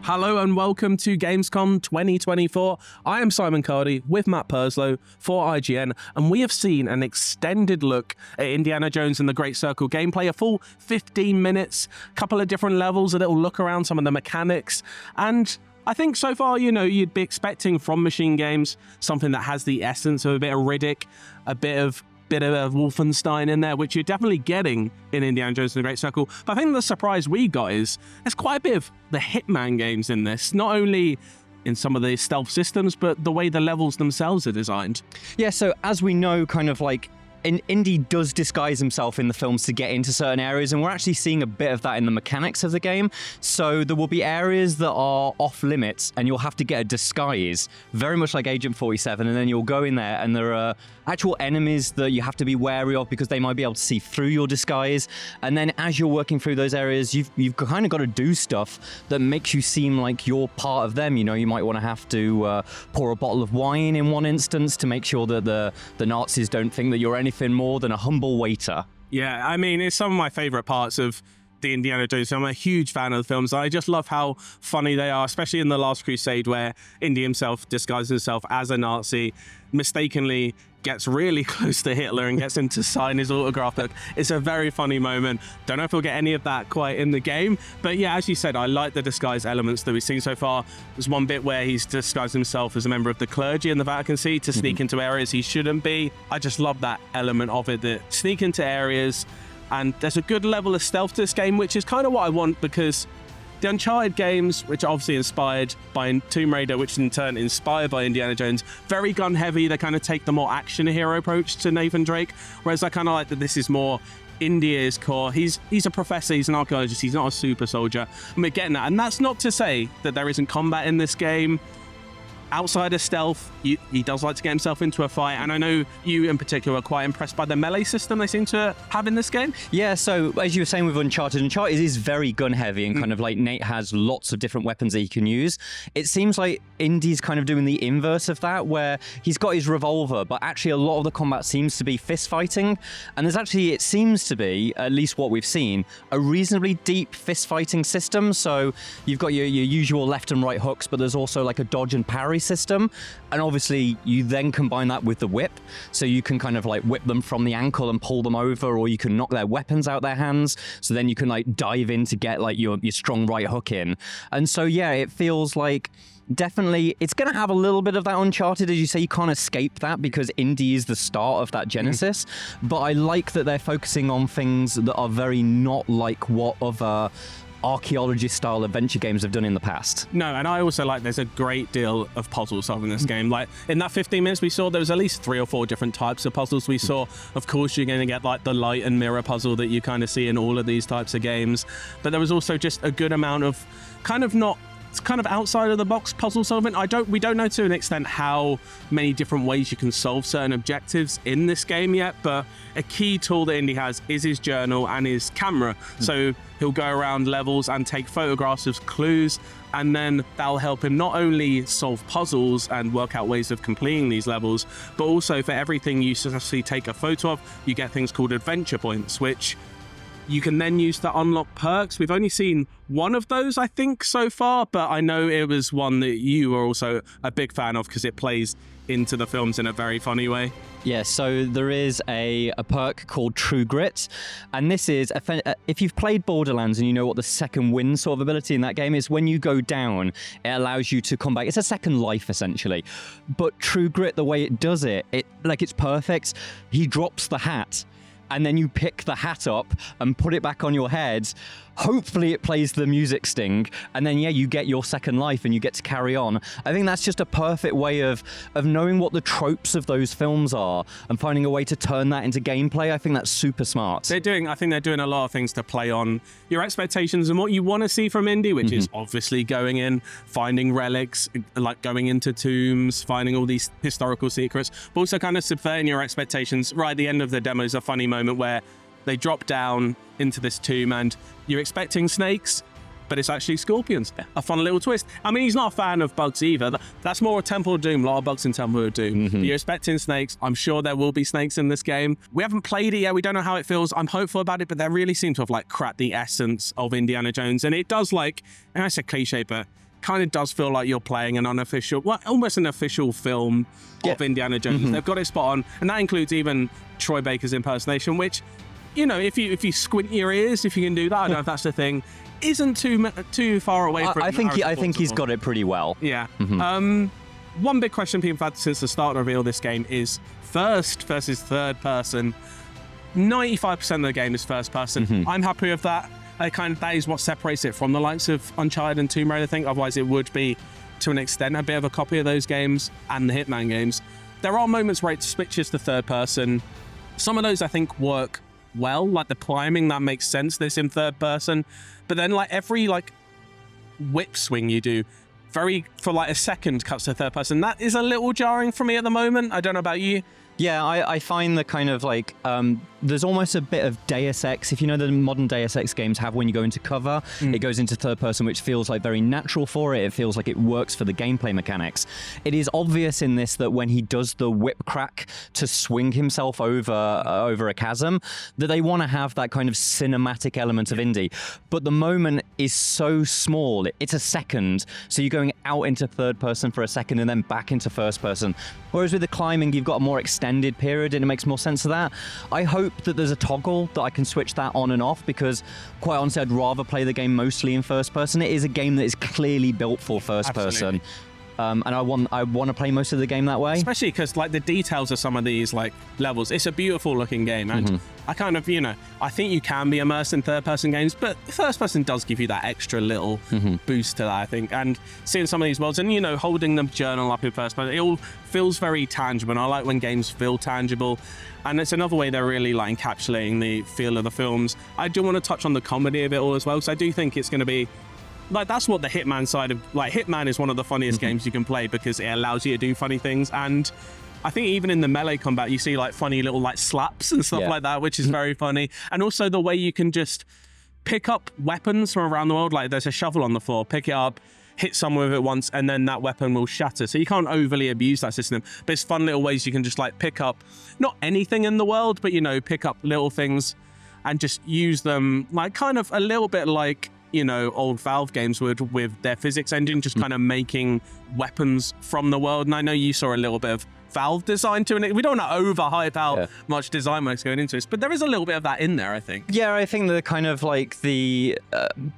Hello and welcome to Gamescom 2024. I am Simon Cardy with Matt Purslow for IGN, and we have seen an extended look at Indiana Jones and the Great Circle gameplay, a full 15 minutes, couple of different levels, a little look around some of the mechanics, and I think so far, you'd be expecting from Machine Games something that has the essence of a bit of Riddick, a bit of Wolfenstein in there, which you're definitely getting in Indiana Jones and the Great Circle. But I think the surprise we got is there's quite a bit of the Hitman games in this, not only in some of the stealth systems, but the way the levels themselves are designed. Yeah, so as we know, kind of like Indy does disguise himself in the films to get into certain areas, and we're actually seeing a bit of that in the mechanics of the game. So there will be areas that are off limits, and you'll have to get a disguise, very much like Agent 47, and then you'll go in there, and there are actual enemies that you have to be wary of because they might be able to see through your disguise. And then as you're working through those areas, you've kind of got to do stuff that makes you seem like you're part of them. You know, you might want to have to pour a bottle of wine in one instance to make sure that the Nazis don't think that you're anything more than a humble waiter. Yeah, I mean, it's some of my favorite parts of the Indiana Jones. I'm a huge fan of the films. I just love how funny they are, especially in The Last Crusade, where Indy himself disguises himself as a Nazi, mistakenly gets really close to Hitler and gets him to sign his autograph book. It's a very funny moment. Don't know if we'll get any of that quite in the game, but yeah, as you said, I like the disguise elements that we've seen so far. There's one bit where he's disguised himself as a member of the clergy in the Vatican City to sneak into areas he shouldn't be. I just love that element of it, that sneak into areas, and there's a good level of stealth to this game, which is kind of what I want, because the Uncharted games, which are obviously inspired by Tomb Raider, which in turn inspired by Indiana Jones, very gun heavy. They kind of take the more action hero approach to Nathan Drake, whereas I kind of like that this is more India's core. He's a professor, he's an archaeologist, he's not a super soldier, and we're getting that. And that's not to say that there isn't combat in this game. Outside of stealth, he does like to get himself into a fight, and I know you in particular are quite impressed by the melee system they seem to have in this game. Yeah, so as you were saying with Uncharted is very gun heavy, and kind of like Nate has lots of different weapons that he can use. It seems like Indy's kind of doing the inverse of that, where he's got his revolver, but actually a lot of the combat seems to be fist fighting, and there's actually, it seems to be, at least what we've seen, a reasonably deep fist fighting system. So you've got your usual left and right hooks, but there's also like a dodge and parry system, and obviously you then combine that with the whip, so you can kind of like whip them from the ankle and pull them over, or you can knock their weapons out their hands, so then you can like dive in to get like your strong right hook in. And so yeah, it feels like definitely it's going to have a little bit of that Uncharted, as you say. You can't escape that because Indy is the start of that genesis. But I like that they're focusing on things that are very not like what other archaeology-style adventure games have done in the past. No, and I also like there's a great deal of puzzle solving in this game. Like in that 15 minutes we saw, there was at least 3 or 4 different types of puzzles we saw. Of course, you're going to get like the light and mirror puzzle that you kind of see in all of these types of games, but there was also just a good amount of kind of outside of the box puzzle solving. We don't know to an extent how many different ways you can solve certain objectives in this game yet, but a key tool that Indy has is his journal and his camera. So he'll go around levels and take photographs of clues, and then that'll help him not only solve puzzles and work out ways of completing these levels, but also for everything you successfully take a photo of, you get things called adventure points, which you can then use to unlock perks. We've only seen one of those, I think, so far, but I know it was one that you are also a big fan of because it plays into the films in a very funny way. Yeah, so there is a perk called True Grit, and this is, if you've played Borderlands and you know what the second wind sort of ability in that game is, when you go down, it allows you to come back. It's a second life, essentially. But True Grit, the way it does it, it's perfect. He drops the hat, and then you pick the hat up and put it back on your head. Hopefully it plays the music sting, and then yeah, you get your second life and you get to carry on. I think that's just a perfect way of knowing what the tropes of those films are and finding a way to turn that into gameplay. I think that's super smart. I think they're doing a lot of things to play on your expectations and what you want to see from Indy, which is obviously going in, finding relics, like going into tombs, finding all these historical secrets, but also kind of subverting your expectations. Right at the end of the demo is a funny moment where they drop down into this tomb and you're expecting snakes, but it's actually scorpions. A fun little twist. I mean, he's not a fan of bugs either. That's more a Temple of Doom. A lot of bugs in Temple of Doom. You're expecting snakes. I'm sure there will be snakes in this game. We haven't played it yet. We don't know how it feels. I'm hopeful about it, but they really seem to have like cracked the essence of Indiana Jones. And it does, like, and I said cliche, but kind of does feel like you're playing an unofficial, well, almost an official film of Indiana Jones. They've got it spot on, and that includes even Troy Baker's impersonation, which, you know, if you squint your ears, if you can do that, I don't know if that's the thing, isn't too far away from. I think he's got it pretty well. Yeah. One big question people have had since the start of reveal this game is first versus third person. 95% of the game is first person. I'm happy with that. That is what separates it from the likes of Uncharted and Tomb Raider, I think. Otherwise, it would be, to an extent, a bit of a copy of those games and the Hitman games. There are moments where it switches to third person. Some of those, I think, work well. Like the climbing, that makes sense, this in third person. But then, like, every, like, whip swing you do, for like a second cuts to third person. That is a little jarring for me at the moment. I don't know about you. Yeah, I find the kind of like, there's almost a bit of Deus Ex, if you know the modern Deus Ex games have when you go into cover, it goes into third person, which feels like very natural for it. It feels like it works for the gameplay mechanics. It is obvious in this that when he does the whip crack to swing himself over a chasm, that they want to have that kind of cinematic element of Indy. But the moment is so small, it's a second, so you're going out into third person for a second and then back into first person. Whereas with the climbing, you've got a more extended period and it makes more sense of that. I hope that there's a toggle that I can switch that on and off, because quite honestly, I'd rather play the game mostly in first person. It is a game that is clearly built for first person. And I want to play most of the game that way. Especially because, like, the details of some of these, like, levels, it's a beautiful looking game. And I kind of, you know, I think you can be immersed in third person games, but first person does give you that extra little boost to that, I think. And seeing some of these worlds and, you know, holding the journal up in first person, it all feels very tangible. And I like when games feel tangible. And it's another way they're really, like, encapsulating the feel of the films. I do want to touch on the comedy of it all as well, because I do think it's going to be, like, that's what the Hitman side of, like, Hitman is one of the funniest games you can play because it allows you to do funny things. And I think even in the melee combat, you see, like, funny little, like, slaps and stuff like that, which is very funny. And also the way you can just pick up weapons from around the world. Like, there's a shovel on the floor, pick it up, hit someone with it once, and then that weapon will shatter. So you can't overly abuse that system, but it's fun little ways you can just, like, pick up, not anything in the world, but, you know, pick up little things and just use them, like, kind of a little bit like, you know, old Valve games would with their physics engine, just kind of making weapons from the world. And I know you saw a little bit of Valve design to it. We don't want to overhype how much design work's going into this, but there is a little bit of that in there, I think. Yeah, I think the kind of like the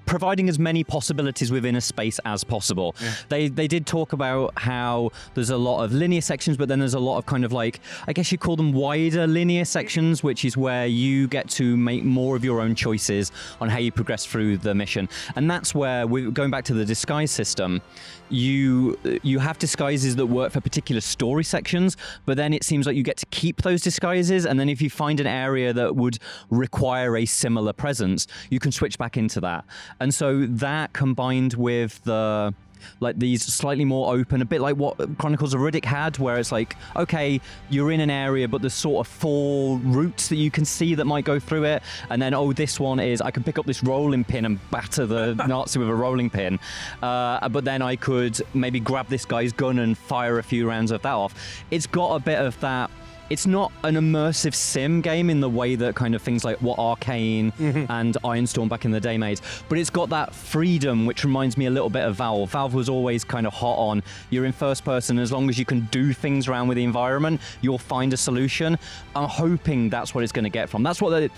providing as many possibilities within a space as possible. They did talk about how there's a lot of linear sections, but then there's a lot of kind of like, I guess you call them wider linear sections, which is where you get to make more of your own choices on how you progress through the mission. And that's where, we're going back to the disguise system, you have disguises that work for particular story sections, but then it seems like you get to keep those disguises, and then if you find an area that would require a similar presence, you can switch back into that. And so that combined with the, like, these slightly more open, a bit like what Chronicles of Riddick had, where it's like, okay, you're in an area, but there's sort of 4 routes that you can see that might go through it, and then, oh, this one is, I can pick up this rolling pin and batter the Nazi with a rolling pin, but then I could maybe grab this guy's gun and fire a few rounds of that off. It's got a bit of that. It's not an immersive sim game in the way that kind of things like what Arcane and Iron Storm back in the day made, but it's got that freedom, which reminds me a little bit of Valve. Valve was always kind of hot on, you're in first person, as long as you can do things around with the environment, you'll find a solution. I'm hoping that's what it's going to get from. That's what it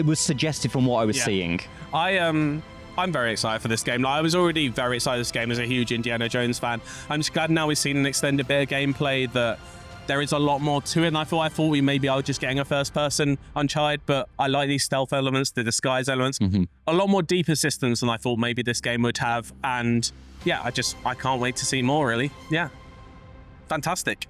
was suggested from what I was seeing. I'm very excited for this game. Like, I was already very excited for this game as a huge Indiana Jones fan. I'm just glad now we've seen an extended bit of gameplay that there is a lot more to it, and I thought we maybe I was just getting a first-person Uncharted, but I like these stealth elements, the disguise elements, a lot more deeper systems than I thought maybe this game would have, and yeah, I can't wait to see more, really. Yeah, fantastic.